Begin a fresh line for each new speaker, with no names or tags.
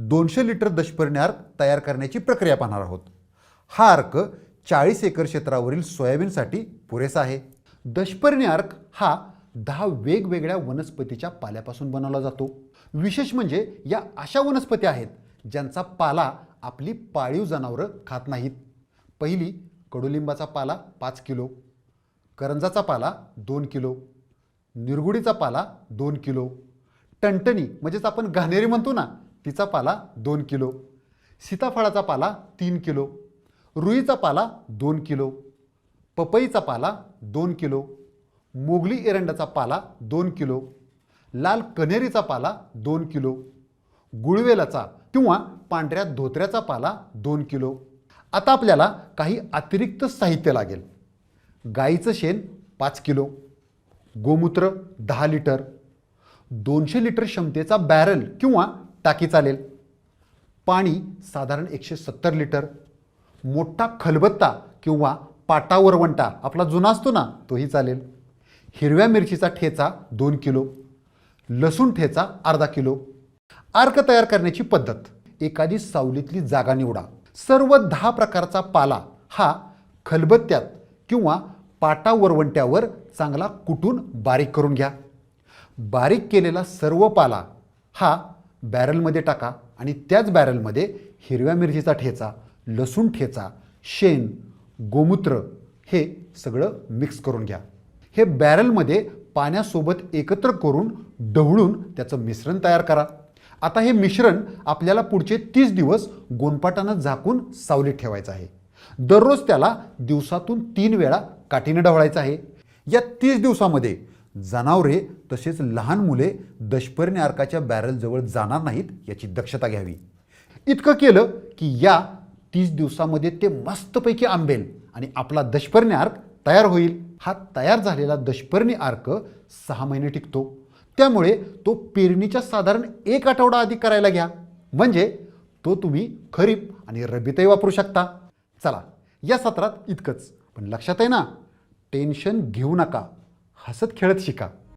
200 litre दशपर्णी अर्क तयार करण्याची प्रक्रिया पाहणार आहोत। हा अर्क 40 एकर क्षेत्रावरील सोयाबीनसाठी पुरेसा आहे। दशपर्णी अर्क हा 10 वेगवेगळ्या वनस्पतीच्या पाल्यापासून बनवला जातो। विशेष म्हणजे या अशा वनस्पती आहेत ज्यांचा पाला आपली पाळीव जनावरं खात नाहीत। पहिली कडुलिंबाचा पाला 5 किलो, करंजाचा पाला 2 किलो, निरगुडीचा पाला 2 किलो, टणटणी म्हणजेच आपण घाणेरी म्हणतो ना तिचा पाला 2 किलो, सीताफळाचा पाला 3 किलो, रुईचा पाला 2 किलो, पपईचा पाला 2 किलो, मोगली एरंडाचा पाला 2 किलो, लाल कन्हेरीचा पाला 2 किलो, गुळवेलाचा किंवा पांढऱ्या धोत्र्याचा पाला 2 किलो। आता आपल्याला काही अतिरिक्त साहित्य लागेल। गाईचं शेण 5 किलो, गोमूत्र 10 लिटर, 200 लिटर क्षमतेचा बॅरल किंवा टाकी चालेल, पाणी साधारण 170 लिटर, मोठा खलबत्ता किंवा पाटा वरवंटा आपला जुना असतो ना तोही चालेल, हिरव्या मिरचीचा ठेचा 2 किलो, लसूण ठेचा अर्धा किलो। अर्क तयार करण्याची पद्धत, एखादी सावलीतली जागा निवडा। सर्व 10 प्रकारचा पाला हा खलबत्त्यात किंवा पाटा वरवंट्यावर चांगला कुटून बारीक करून घ्या। बारीक केलेला सर्व पाला हा बॅरलमध्ये टाका आणि त्याच बॅरलमध्ये हिरव्या मिरचीचा ठेचा, लसूण ठेचा, शेण, गोमूत्र हे सगळं मिक्स करून घ्या। हे बॅरलमध्ये पाण्यासोबत एकत्र करून ढवळून त्याचं मिश्रण तयार करा। आता हे मिश्रण आपल्याला पुढचे 30 दिवस गोणपाटानं झाकून सावलीत ठेवायचं आहे। दररोज त्याला दिवसातून 3 वेळा काठीनं ढवळायचं आहे। या 30 दिवसामध्ये जनावरे तसेच लहान मुले दशपर्णी अर्काच्या बॅरलजवळ जाणार नाहीत याची दक्षता घ्यावी। इतकं केलं की या 30 दिवसामध्ये ते मस्तपैकी आंबेल आणि आपला दशपर्णी अर्क तयार होईल। हा तयार झालेला दशपर्णी अर्क 6 महिने टिकतो, त्यामुळे तो पेरणीच्या साधारण 1 आठवडा आधी करायला घ्या, म्हणजे तो तुम्ही खरीप आणि रब्बीतही वापरू शकता। चला या सत्रात इतकंच, पण लक्षात आहे ना, टेन्शन घेऊ नका, हसत खेळत शिका।